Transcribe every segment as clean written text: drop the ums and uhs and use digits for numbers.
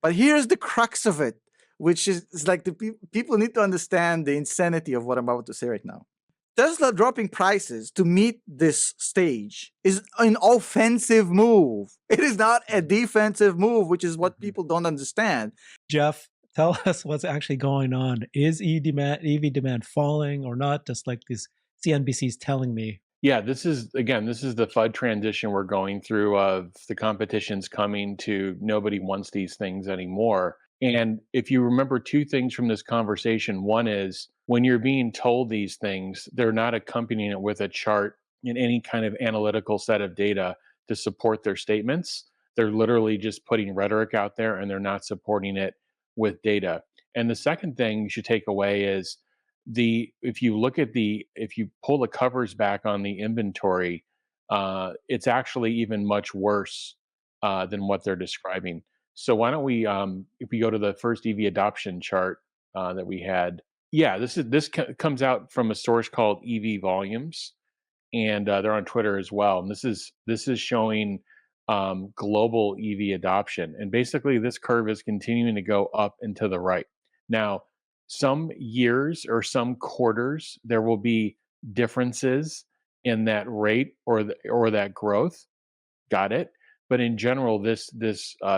But here's the crux of it, which is like people need to understand the insanity of what I'm about to say right now. Tesla dropping prices to meet this stage is an offensive move. It is not a defensive move, which is what people don't understand. Jeff, tell us what's actually going on. Is EV demand falling or not? Just like this CNBC is telling me. Yeah, this is the FUD transition we're going through of the competition's coming to nobody wants these things anymore. And if you remember two things from this conversation, one is when you're being told these things, they're not accompanying it with a chart in any kind of analytical set of data to support their statements. They're literally just putting rhetoric out there and they're not supporting it with data. And the second thing you should take away is if you pull the covers back on the inventory, it's actually even much worse than what they're describing. So why don't we, if we go to the first EV adoption chart that we had, yeah, this comes out from a source called EV Volumes, and they're on Twitter as well. And this is showing global EV adoption, and basically this curve is continuing to go up and to the right. Now, some years or some quarters there will be differences in that rate or that growth. Got it. But in general, this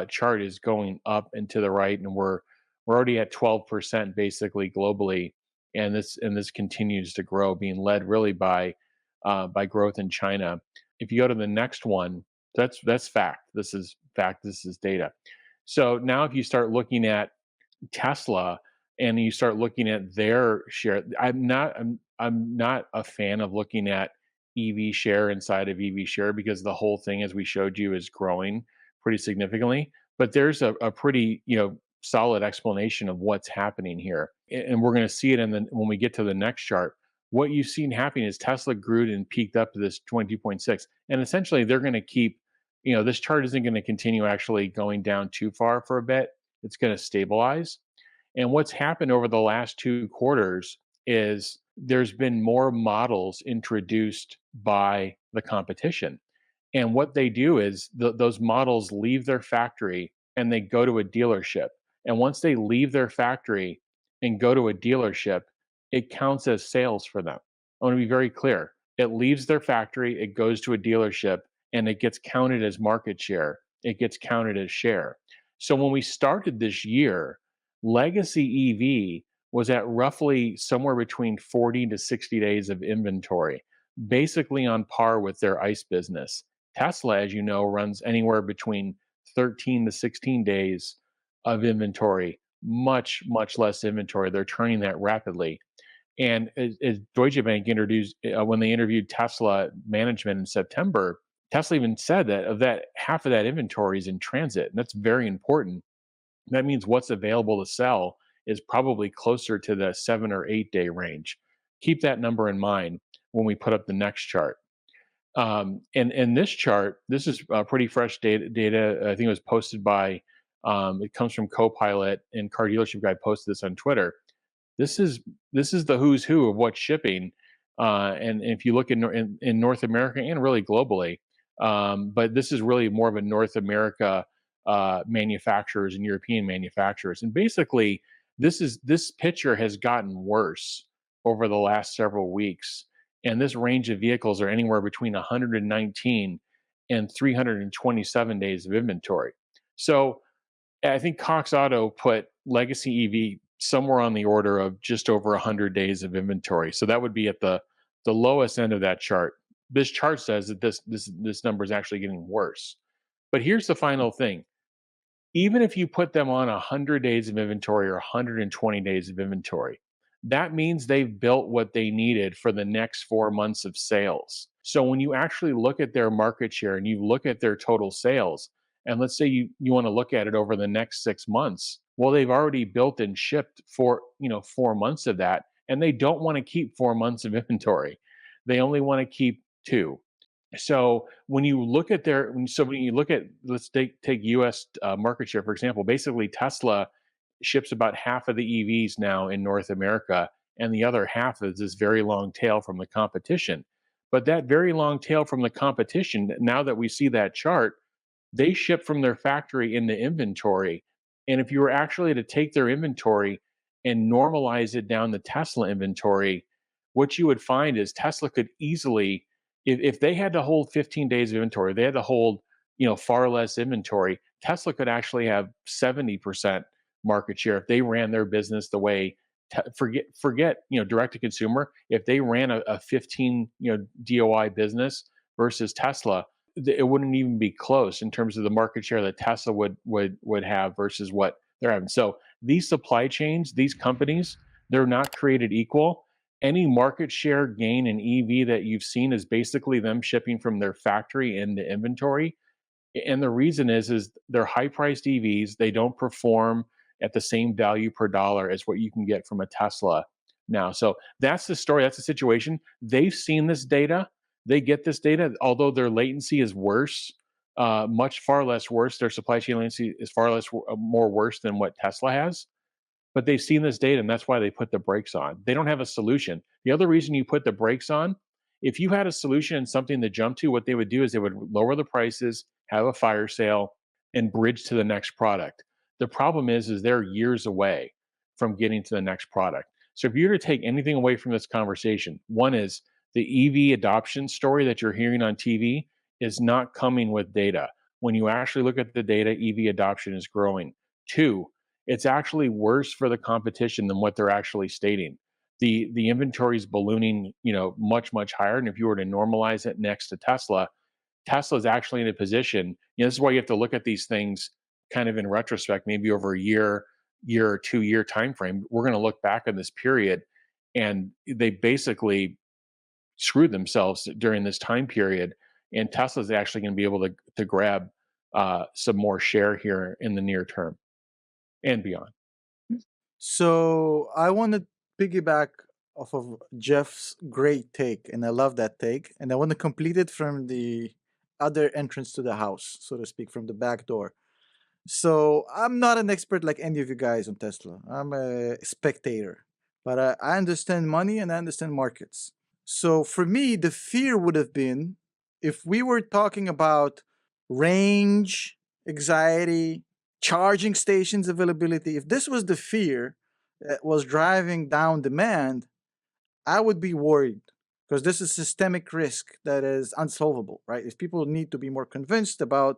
chart is going up and to the right, and we're already at 12% basically globally, and this continues to grow, being led really by growth in China. If you go to the next one, that's fact. This is fact. This is data. So now, if you start looking at Tesla and you start looking at their share, I'm not a fan of looking at EV share inside of EV share because the whole thing, as we showed you, is growing pretty significantly. But there's a pretty solid explanation of what's happening here, and we're going to see it when we get to the next chart. What you've seen happening is Tesla grew and peaked up to this 22.6, and essentially they're going to keep. This chart isn't going to continue actually going down too far for a bit. It's going to stabilize. And what's happened over the last 2 quarters is there's been more models introduced by the competition. And what they do is those models leave their factory and they go to a dealership. And once they leave their factory and go to a dealership, it counts as sales for them. I want to be very clear. It leaves their factory, it goes to a dealership, and it gets counted as market share. It gets counted as share. So when we started this year, legacy EV was at roughly somewhere between 40 to 60 days of inventory, basically on par with their ICE business. Tesla, as you know, runs anywhere between 13 to 16 days of inventory, much, much less inventory. They're turning that rapidly. And as Deutsche Bank introduced, when they interviewed Tesla management in September, Tesla even said that of that, half of that inventory is in transit. And that's very important. That means what's available to sell is probably closer to the 7 or 8 day range. Keep that number in mind when we put up the next chart. And this chart, this is pretty fresh data. I think it was posted by, it comes from Copilot, and Car Dealership Guy posted this on Twitter. This is the who's who of what's shipping, and if you look in North America and really globally, but this is really more of a North America manufacturers and European manufacturers, and basically this picture has gotten worse over the last several weeks, and this range of vehicles are anywhere between 119 and 327 days of inventory. So I think Cox Auto put legacy EV somewhere on the order of just over 100 days of inventory. So that would be at the lowest end of that chart. This chart says that this number is actually getting worse. But here's the final thing. Even if you put them on 100 days of inventory or 120 days of inventory, that means they've built what they needed for the next 4 months of sales. So when you actually look at their market share and you look at their total sales, and let's say you want to look at it over the next 6 months, well, they've already built and shipped for 4 months of that, and they don't want to keep 4 months of inventory. They only want to keep 2. So when you look at let's take U.S. Market share, for example. Basically, Tesla ships about half of the EVs now in North America, and the other half is this very long tail from the competition. But that very long tail from the competition, now that we see that chart, they ship from their factory into inventory And if you were actually to take their inventory and normalize it down to Tesla inventory, what you would find is Tesla could easily, if they had to hold 15 days of inventory, they had to hold, far less inventory, Tesla could actually have 70% market share if they ran their business the way, forget, direct to consumer. If they ran a 15, DOI business versus Tesla, it wouldn't even be close in terms of the market share that Tesla would have versus what they're having. So these supply chains, these companies, they're not created equal. Any market share gain in EV that you've seen is basically them shipping from their factory into inventory. And the reason is they're high priced EVs. They don't perform at the same value per dollar as what you can get from a Tesla now. So that's the story. That's the situation. They've seen this data. They get this data, although their latency is worse, much far less worse. Their supply chain latency is far less more worse than what Tesla has. But they've seen this data, and that's why they put the brakes on. They don't have a solution. The other reason you put the brakes on, if you had a solution and something to jump to, what they would do is they would lower the prices, have a fire sale, and bridge to the next product. The problem is they're years away from getting to the next product. So if you were to take anything away from this conversation, one is the EV adoption story that you're hearing on TV is not coming with data. When you actually look at the data, EV adoption is growing. Two, it's actually worse for the competition than what they're actually stating. The inventory is ballooning, much higher. And if you were to normalize it next to Tesla, Tesla is actually in a position. This is why you have to look at these things kind of in retrospect, maybe over a year or 2 year time frame. We're going to look back on this period, and they basically screwed themselves during this time period. And Tesla is actually going to be able to grab some more share here in the near term and beyond. So I want to piggyback off of Jeff's great take, and I love that take. And I want to complete it from the other entrance to the house, so to speak, from the back door. So I'm not an expert like any of you guys on Tesla. I'm a spectator, but I understand money and I understand markets. So for me, the fear would have been if we were talking about range, anxiety, charging stations availability, if this was the fear that was driving down demand, I would be worried because this is systemic risk that is unsolvable, right? If people need to be more convinced about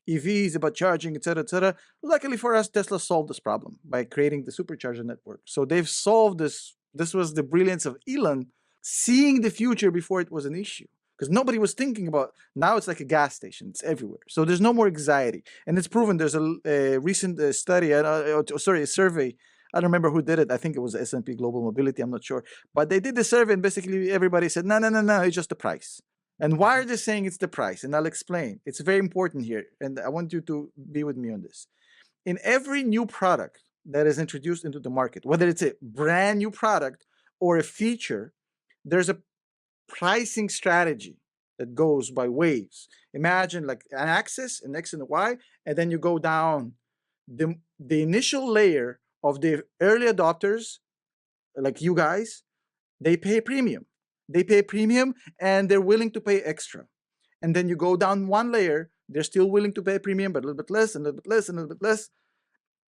EVs, about charging, et cetera, luckily for us, Tesla solved this problem by creating the supercharger network. So they've solved this. This was the brilliance of Elon seeing the future before it was an issue, because nobody was thinking about. Now it's like a gas station, it's everywhere, so there's no more anxiety, and it's proven. There's a recent study, a survey. I don't remember who did it. I think it was S&P Global Mobility, I'm not sure, but they did the survey, and basically everybody said no, it's just the price. And why are they saying it's the price? And I'll explain. It's very important here, and I want you to be with me on this. In every new product that is introduced into the market, whether it's a brand new product or a feature, there's a pricing strategy that goes by waves. Imagine like an axis, an X and a Y, and then you go down the initial layer of the early adopters, like you guys. They pay a premium. They pay a premium and they're willing to pay extra. And then you go down one layer, they're still willing to pay a premium, but a little bit less, and a little bit less, and a little bit less.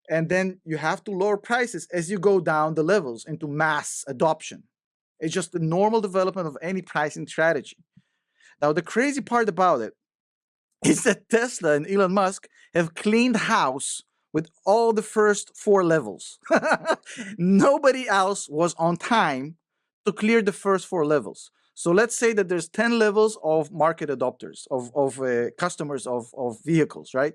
And then you have to lower prices as you go down the levels into mass adoption. It's just the normal development of any pricing strategy. Now, the crazy part about it is that Tesla and Elon Musk have cleaned house with all the first 4 levels. Nobody else was on time to clear the first 4 levels. So let's say that there's 10 levels of market adopters, of customers of vehicles, right?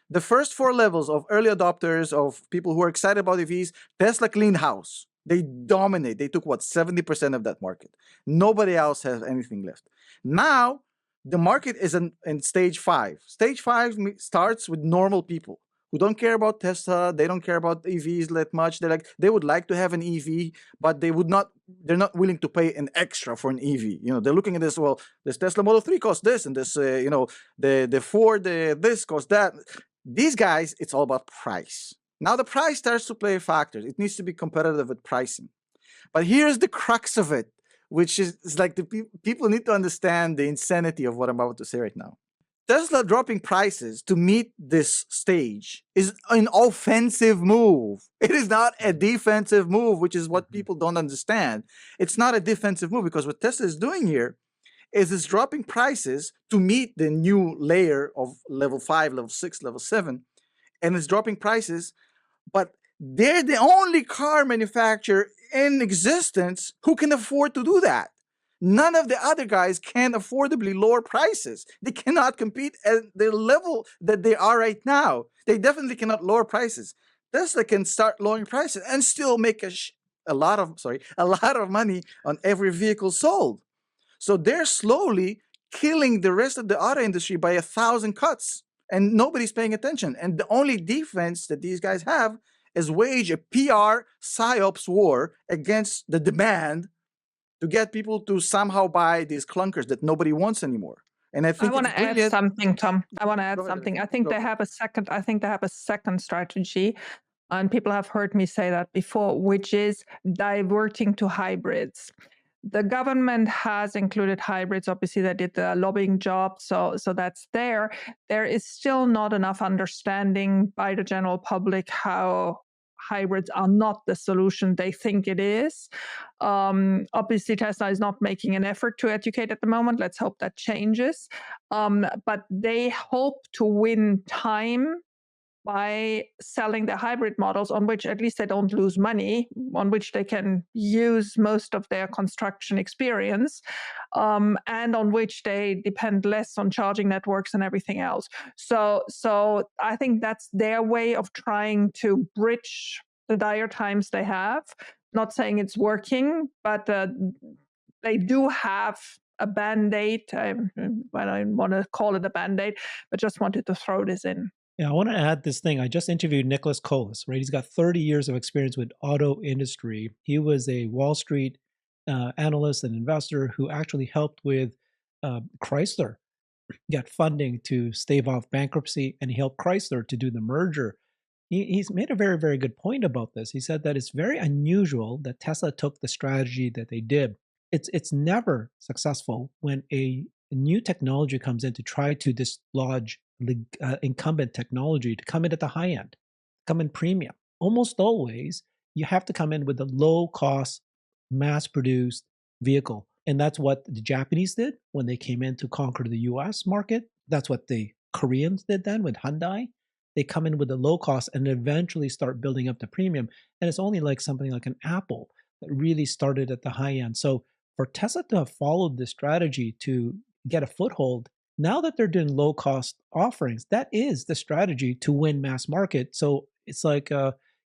The first 4 levels of early adopters, of people who are excited about EVs, Tesla cleaned house. They dominate. They took, 70% of that market. Nobody else has anything left. Now, the market is in stage 5. Stage 5 starts with normal people who don't care about Tesla. They don't care about EVs that much. They would like to have an EV, but they're not willing to pay an extra for an EV. They're looking at this, well, this Tesla Model 3 costs this, and this, the Ford, this costs that. These guys, it's all about price. Now the price starts to play a factor. It needs to be competitive with pricing. But here's the crux of it, which is like people need to understand the insanity of what I'm about to say right now. Tesla dropping prices to meet this stage is an offensive move. It is not a defensive move, which is what people don't understand. It's not a defensive move because what Tesla is doing here is it's dropping prices to meet the new layer of level 5, level 6, level 7, and it's dropping prices, but they're the only car manufacturer in existence who can afford to do that. None of the other guys can affordably lower prices. They cannot compete at the level that they are right now. They definitely cannot lower prices. Tesla can start lowering prices and still make a lot of money on every vehicle sold. So they're slowly killing the rest of the auto industry by 1,000 cuts, and nobody's paying attention. And the only defense that these guys have is wage a PR psyops war against the demand to get people to somehow buy these clunkers that nobody wants anymore. And I I think want it's to add brilliant. something, Tom. I want to add Go ahead, something. Elena. I think Go they ahead. have a second. I think they have a second strategy, and people have heard me say that before, which is diverting to hybrids. The government has included hybrids. Obviously, they did the lobbying job, so that's there. There is still not enough understanding by the general public how hybrids are not the solution they think it is. Obviously, Tesla is not making an effort to educate at the moment. Let's hope that changes. But they hope to win time by selling the hybrid models on which at least they don't lose money, on which they can use most of their construction experience, and on which they depend less on charging networks and everything else. So I think that's their way of trying to bridge the dire times they have. Not saying it's working, but they do have a band-aid. I don't want to call it a band-aid, but just wanted to throw this in. Yeah, I want to add this thing. I just interviewed Nicholas Colas, right? He's got 30 years of experience with auto industry. He was a Wall Street analyst and investor who actually helped with Chrysler get funding to stave off bankruptcy, and he helped Chrysler to do the merger. He's made a very, very good point about this. He said that it's very unusual that Tesla took the strategy that they did. It's never successful when a new technology comes in to try to dislodge incumbent technology to come in at the high end, come in premium. Almost always, you have to come in with a low cost, mass produced vehicle. And that's what the Japanese did when they came in to conquer the US market. That's what the Koreans did then with Hyundai. They come in with a low cost and eventually start building up the premium. And it's only like something like an Apple that really started at the high end. So for Tesla to have followed this strategy to get a foothold, now that they're doing low cost offerings, that is the strategy to win mass market. So it's like,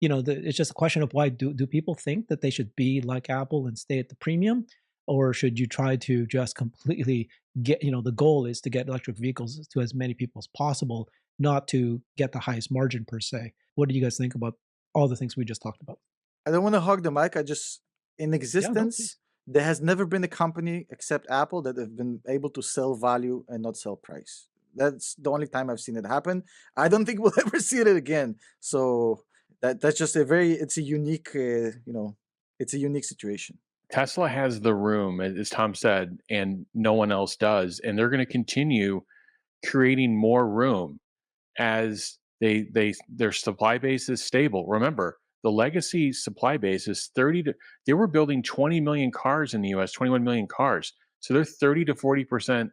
it's just a question of why do people think that they should be like Apple and stay at the premium? Or should you try to just completely get, the goal is to get electric vehicles to as many people as possible, not to get the highest margin per se. What do you guys think about all the things we just talked about? I don't want to hog the mic. In please. existence, there has never been a company except Apple that have been able to sell value and not sell price. That's the only time I've seen it happen. I don't think we'll ever see it again. So that's just it's a unique, it's a unique situation. Tesla has the room, as Tom said, and no one else does. And they're going to continue creating more room as their supply base is stable. Remember, the legacy supply base is they were building 20 million cars in the US, 21 million cars. So they're 30 to 40%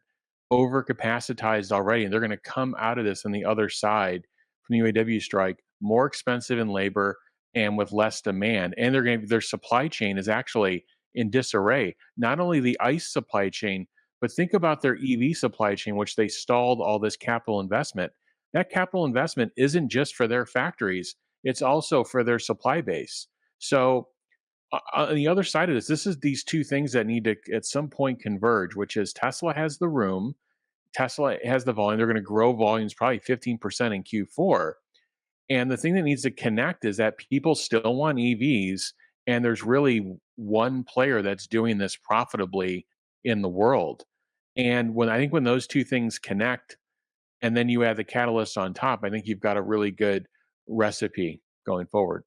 overcapacitized already. And they're going to come out of this on the other side from the UAW strike more expensive in labor and with less demand. And their supply chain is actually in disarray. Not only the ICE supply chain, but think about their EV supply chain, which they stalled all this capital investment. That capital investment isn't just for their factories, it's also for their supply base. So, on the other side of this is these two things that need to at some point converge, which is Tesla has the room, Tesla has the volume. They're going to grow volumes probably 15% in Q4. And the thing that needs to connect is that people still want EVs, and there's really one player that's doing this profitably in the world. And when those two things connect, and then you add the catalyst on top, I think you've got a really good recipe going forward.